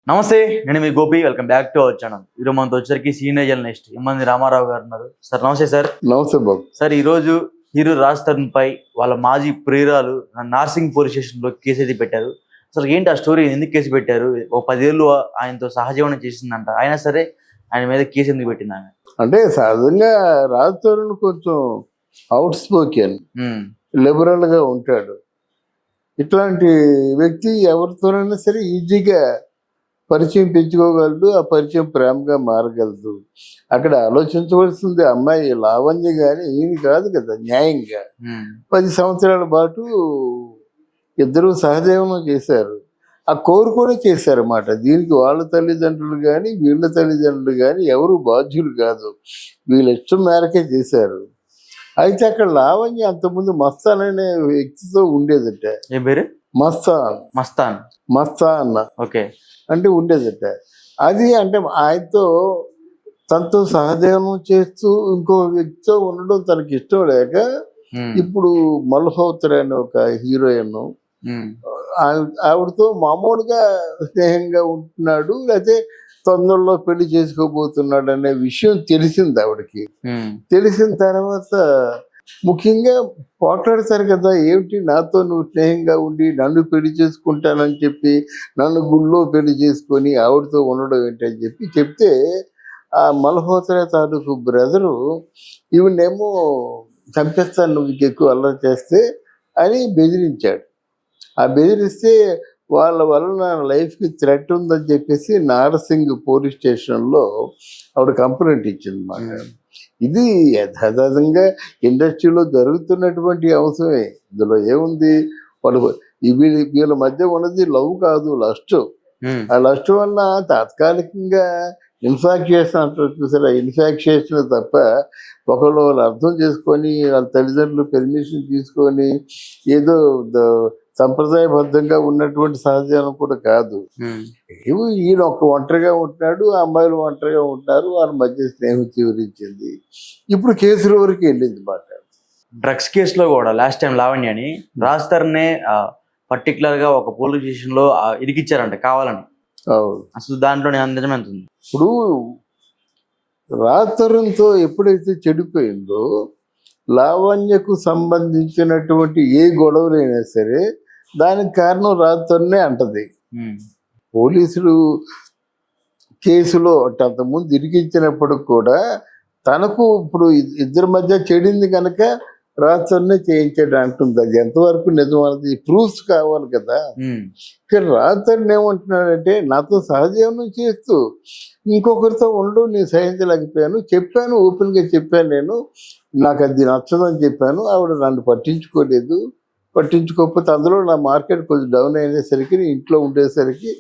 నమస్తే, నేను మీ Gopi. Welcome back to our channel. ఈరోజు మనతో వచ్చరికి సీనియర్ జర్నలిస్ట్ ఇమ్మంది రామారావు గారు ఉన్నారు. సార్ నమస్తే. సార్ నమస్తే బాబు. సార్, ఈరోజు హీరో రాజ్ తరుణ్ పై వాళ్ళ మాజీ ప్రియురాలు నార్సింగ్ పోలీస్ స్టేషన్ లో కేసు అయితే పెట్టారు. అసలు ఏంటి ఆ స్టోరీ? ఎందుకు కేసు పెట్టారు? ఓ 10 ఏళ్ళు ఆయనతో సహజీవనం చేసిందంట, అయినా సరే ఆయన మీద కేసు ఎందుకు పెట్టింది ఆమె? అంటే సహజంగా రాజ్ తరుణ్ కొంచెం అవుట్ స్పోకెన్, లిబరల్ గా ఉంటాడు. ఇట్లాంటి వ్యక్తి ఎవరితోనైనా సరే ఈజీగా పరిచయం పెంచుకోగలడు, ఆ పరిచయం ప్రేమగా మారగలదు. అక్కడ ఆలోచించవలసింది అమ్మాయి లావణ్య గాని ఈయన కాదు కదా. న్యాయంగా 10 సంవత్సరాల పాటు ఇద్దరు సహజీవనం చేశారు. ఆ కోరుకొని చేశారన్నమాట. దీనికి వాళ్ళ తల్లిదండ్రులు కానీ వీళ్ళ తల్లిదండ్రులు కానీ ఎవరు బాధ్యులు కాదు, వీళ్ళ ఇష్టం మేరకే చేశారు. అయితే అక్కడ లావణ్య అంతకుముందు మస్తాన్ అనే వ్యక్తితో ఉండేదట. ఏ పేరు? మస్తాన్. మస్తాన్. మస్తాన్ ఓకే. అంటే ఉండేదట. అది అంటే ఆయనతో తనతో సహజీవనం చేస్తూ ఇంకో వ్యక్తితో ఉండడం తనకి ఇష్టం లేక ఇప్పుడు మల్హోత్రా అనే ఒక హీరోయిన్ ఆవిడతో మామూలుగా స్నేహంగా ఉంటున్నాడు, లేకపోతే తొందరలో పెళ్లి చేసుకోబోతున్నాడు అనే విషయం తెలిసింది ఆవిడకి. తెలిసిన తర్వాత ముఖ్యంగా పోట్లాడతారు కదా, ఏమిటి నాతో నువ్వు స్నేహంగా ఉండి నన్ను పెళ్లి చేసుకుంటానని చెప్పి నన్ను గుళ్ళో పెళ్లి చేసుకొని ఆవిడతో ఉండడం ఏంటని చెప్తే ఆ మల్హోత్రా తాలూకు బ్రదరు ఈవినేమో చంపేస్తాను నువ్వు ఎక్కువ అల్లరి చేస్తే అని బెదిరించాడు. ఆ బెదిరిస్తే వాళ్ళ వలన లైఫ్కి థ్రెట్ ఉందని చెప్పేసి నార్సింగ్ పోలీస్ స్టేషన్లో ఆవిడ కంప్లైంట్ ఇచ్చింది అన్నమాట. ఇది యథాతథంగా ఇండస్ట్రీలో జరుగుతున్నటువంటి అంశమే. ఇందులో ఏముంది? వాళ్ళు వీళ్ళ మధ్య ఉన్నది లవ్ కాదు, లస్ట్. ఆ లస్ట్ వల్ల తాత్కాలికంగా ఇన్ఫాక్చుయేషన్ అంటారు చూసారా, ఇన్ఫాక్చుయేషన్ తప్ప ఒకళ్ళు వాళ్ళు అర్థం చేసుకొని వాళ్ళ తల్లిదండ్రులు పెర్మిషన్ తీసుకొని ఏదో సంప్రదాయబద్ధంగా ఉన్నటువంటి సహజీవనం కూడా కాదు. ఈయన ఒంటరిగా ఉంటున్నాడు, ఆ అమ్మాయిలు ఒంటరిగా ఉంటున్నారు, వాళ్ళ మధ్య స్నేహం చివరించింది. ఇప్పుడు కేసుల వరకు వెళ్ళింది మాట. డ్రగ్స్ కేసులో కూడా లాస్ట్ టైం లావణ్యని రాజ్ తరుణ్ పర్టికులర్ గా ఒక పోలీస్ స్టేషన్ లో ఇరికిచ్చారంట కావాలని. అసలు దాంట్లో నిజం ఎంత ఉంది? ఇప్పుడు రాజ్ తరుణ్తో ఎప్పుడైతే చెడిపోయిందో లావణ్యకు సంబంధించినటువంటి ఏ గొడవలైనా సరే దానికి కారణం రాజ్ తరుణే అంటది. పోలీసులు కేసులో అంతకుముందు ఇరికించినప్పుడు కూడా తనకు ఇప్పుడు ఇద్దరి మధ్య చెడింది కనుక రాజ్ తరుణే చేయించాడు అంటుంది. అది ఎంతవరకు నిజం అన్నది ప్రూఫ్స్ కావాలి కదా. ఇక్కడ రాజ్ తరుణ్ ఏమంటున్నాడంటే నాతో సహజీవనం చేస్తూ ఇంకొకరితో ఉండు నేను సహించలేకపోయాను, చెప్పాను, ఓపెన్గా చెప్పాను, నేను నాకు అది నచ్చదని చెప్పాను, ఆవిడ నన్ను పట్టించుకోలేదు. పట్టించుకోకపోతే అందులో నా మార్కెట్ కొంచెం డౌన్ అయినసరికి నేను ఇంట్లో ఉండేసరికి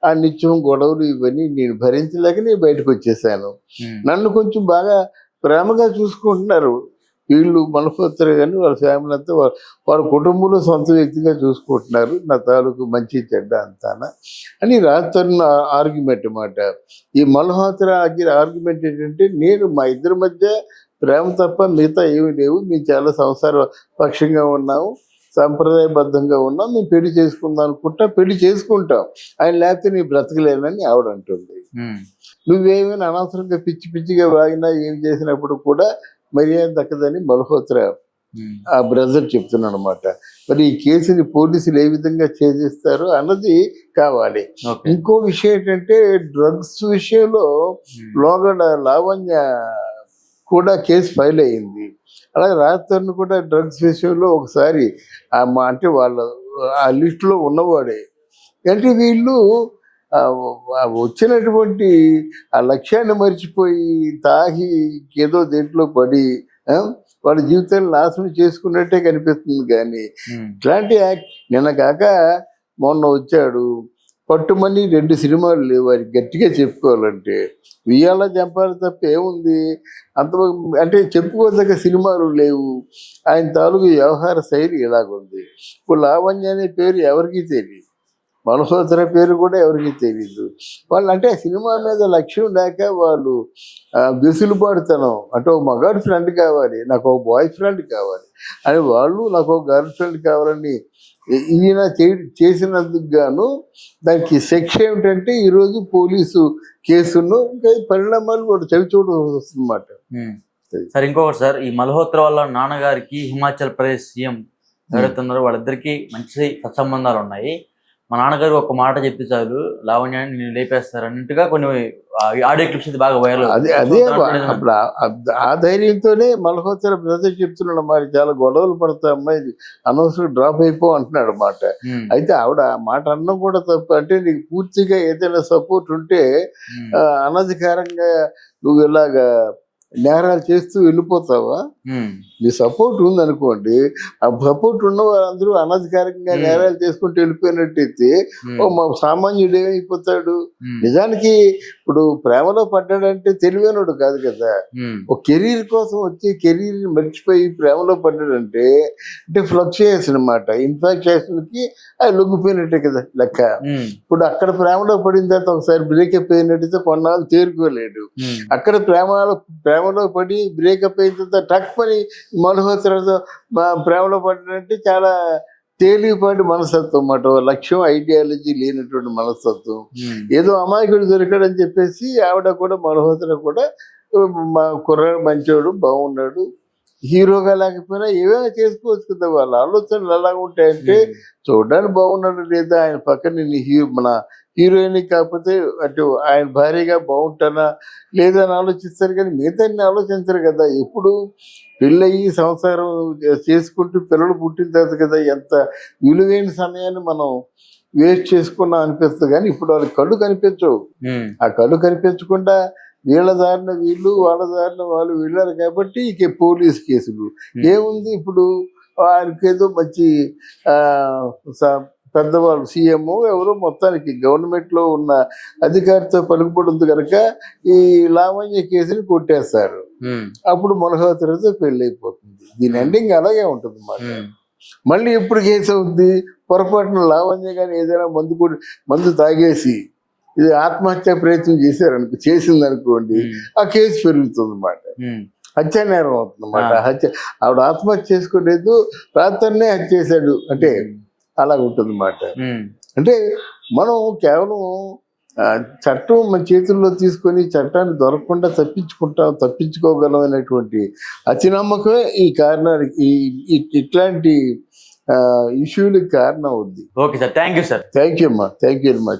ఆ నిత్యం గొడవలు ఇవన్నీ నేను భరించలేక నేను బయటకు వచ్చేసాను. నన్ను కొంచెం బాగా ప్రేమగా చూసుకుంటున్నారు వీళ్ళు, మల్హోత్రా కానీ వాళ్ళ ఫ్యామిలీ అంతా వాళ్ళ కుటుంబంలో సొంత వ్యక్తిగా చూసుకుంటున్నారు, నా తాలూకు మంచి చెడ్డ అంతానా అని రాజ్ తరుణ్ ఆర్గ్యుమెంట్ అన్నమాట. ఈ మల్హోత్రా ఆర్గ్యుమెంట్ ఏంటంటే నేను మా ఇద్దరి మధ్య ప్రేమ తప్ప మిగతా ఏమి లేవు, మేము చాలా సంసార పక్షంగా ఉన్నాము, సంప్రదాయబద్ధంగా ఉన్నాం, మేము పెళ్లి చేసుకుందాం అనుకుంటా, పెళ్లి చేసుకుంటాం, ఆయన లేకపోతే నీ బ్రతకలేనని ఆవిడ అంటుంది. నువ్వేమైనా అనవసరంగా పిచ్చి పిచ్చిగా వాగినా ఏం చేసినప్పుడు కూడా మర్యాద దక్కదని మల్హోత్రా ఆ బ్రదర్ చెప్తున్నాడు అనమాట. మరి ఈ కేసుని పోలీసులు ఏ విధంగా ఛేదిస్తారు అన్నది కావాలి. ఇంకో విషయం ఏంటంటే డ్రగ్స్ విషయంలో లోగడ లావణ్య కూడా కేసు ఫైల్ అయ్యింది. అలాగే రాజ్ తరుణ్ కూడా డ్రగ్స్ విషయంలో ఒకసారి అంటే వాళ్ళ ఆ లిస్టులో ఉన్నవాడే. అంటే వీళ్ళు వచ్చినటువంటి ఆ లక్ష్యాన్ని మర్చిపోయి తాగి ఏదో దేంట్లో పడి వాళ్ళ జీవితాన్ని నాశనం చేసుకున్నట్టే కనిపిస్తుంది. కానీ ఇట్లాంటి నిన్న కాక మొన్న వచ్చాడు పట్టుమని 2 సినిమాలు లేవు అది గట్టిగా చెప్పుకోవాలంటే. వియ్యాల జంపాలి తప్ప ఏముంది, అంత అంటే చెప్పుకోదగ్గ సినిమాలు లేవు. ఆయన తాలూకు వ్యవహార శైలి ఇలాగుంది. ఇప్పుడు లావణ్య అనే పేరు ఎవరికీ తెలియదు, మల్హోత్రా పేరు కూడా ఎవరికి తెలియదు. వాళ్ళు అంటే సినిమా మీద లక్ష్యం లేక వాళ్ళు వెసులుబాటుతనం అంటే ఒక మగాడి ఫ్రెండ్ కావాలి, నాకు ఒక బాయ్ ఫ్రెండ్ కావాలి అని వాళ్ళు, నాకు ఒక గర్ల్ ఫ్రెండ్ కావాలని ఈయన చేసినందుకు గాను దానికి శిక్ష ఏమిటంటే ఈరోజు పోలీసు కేసును ఇంకా పరిణామాలు కూడా చవి చూడాల్సి వస్తుందన్నమాట. సార్ ఇంకొకటి సార్, ఈ మల్హోత్రా వాళ్ళ నాన్నగారికి హిమాచల్ ప్రదేశ్ సీఎం ఎవరైతే ఉన్నారో వాళ్ళిద్దరికి మంచి సత్సంబంధాలు ఉన్నాయి. మా నాన్నగారు ఒక మాట చెప్తే చాలు లావణ్యాన్ని నేను లేపేస్తారు అన్నట్టుగా కొన్ని ఆడియో క్లిప్స్ బాగా వైరల్. అదే అప్పుడు ఆ ధైర్యంతోనే మల్హోత్రా బ్రదర్ చెప్తున్నాడు, మరి చాలా గొడవలు పడతా అమ్మాయి అనవసరం డ్రాప్ అయిపో అంటున్నాడు అన్నమాట. అయితే ఆవిడ ఆ మాట అన్నం కూడా తప్పు. అంటే నీకు పూర్తిగా ఏదైనా సపోర్ట్ ఉంటే అనధికారంగా నువ్వు ఇలాగా నేరాలు చేస్తూ వెళ్ళిపోతావా? నీ సపోర్ట్ ఉందనుకోండి, ఆ సపోర్ట్ ఉన్న వాళ్ళందరూ అనధికారికంగా నేరాలు చేసుకుంటూ వెళ్ళిపోయినట్టయితే మా సామాన్యుడు ఏమైపోతాడు? నిజానికి ఇప్పుడు ప్రేమలో పడ్డాడంటే తెలివైనడు కాదు కదా. ఒక కెరీర్ కోసం వచ్చి కెరీర్ మర్చిపోయి ప్రేమలో పడ్డాడంటే అంటే ఫ్లక్చుయేషన్ అనమాట. ఇన్ఫాక్చుయేషన్ కి అది లొంగిపోయినట్టే కదా లెక్క. ఇప్పుడు అక్కడ ప్రేమలో పడిన తర్వాత ఒకసారి బ్రేకప్ అయినట్టయితే కొన్నాళ్ళు తేరుకోలేడు. అక్కడ ప్రేమలో పడి బ్రేకప్ అయిన తర్వాత టక్ పని మల్హోత్రాతో ప్రేమలో పడ్డాడంటే చాలా తేలికపాటి మనస్తత్వం అన్నమాట. లక్ష్యం ఐడియాలజీ లేనటువంటి మనస్తత్వం. ఏదో అమాయకుడు దొరికాడని చెప్పేసి ఆవిడ కూడా మల్హోత్రా కూడా కుర్రాడు మంచోడు బాగున్నాడు, హీరోగా లేకపోయినా ఏమైనా చేసుకోవచ్చు కదా. వాళ్ళ ఆలోచనలు ఎలా ఉంటాయంటే చూడడానికి బాగున్నాడు లేదా ఆయన పక్కన మన హీరోయిన్ కాకపోతే అటు ఆయన భార్యగా బాగుంటానా లేదా అని ఆలోచిస్తారు, కానీ మిగతాన్ని ఆలోచించరు కదా. ఎప్పుడు పెళ్ళయి సంసారం చేసుకుంటూ పిల్లలు పుట్టిన తర్వాత కదా ఎంత విలువైన సమయాన్ని మనం వేస్ట్ చేసుకున్నాం అనిపిస్తుంది. కానీ ఇప్పుడు వాళ్ళకి కళ్ళు కనిపించవు. ఆ కళ్ళు కనిపించకుండా వీళ్ళ దారిన వీళ్ళు వాళ్ళ దారిన వాళ్ళు వెళ్ళారు కాబట్టి ఇక పోలీస్ కేసులు ఏముంది. ఇప్పుడు ఆయనకేదో మంచి పెద్దవాళ్ళు సీఎం ఎవరో మొత్తానికి గవర్నమెంట్ లో ఉన్న అధికారితో పలుకుబడి ఉంది కనుక ఈ లావణ్య కేసుని కొట్టేస్తారు. అప్పుడు మల్హోత్రాతో పెళ్లి అయిపోతుంది. దీని ఎండింగ్ అలాగే ఉంటుంది అన్నమాట. మళ్ళీ ఎప్పుడు కేసు అవుద్ది? పొరపాటున లావణ్య కానీ ఏదైనా మందు తాగేసి ఇది ఆత్మహత్య ప్రయత్నం చేసిందనుకోండి, ఆ కేసు పెరుగుతుంది అన్నమాట. హత్య నేరం అవుతుంది అన్నమాట. ఆవిడ ఆత్మహత్య చేసుకోలేదు, రాత్రినే హత్య చేశాడు అంటే అలా ఉంటుంది అన్నమాట. అంటే మనం కేవలం చట్టం మన చేతుల్లో తీసుకొని చట్టాన్ని దొరకకుండా తప్పించుకోగలం అనేటువంటి అతి నమ్మకమే ఈ కారణానికి ఇట్లాంటి ఇష్యూలకి కారణం అవుద్ది. Okay sir, thank you sir. Thank you అమ్మా, థ్యాంక్ యూ వెరీ మచ్.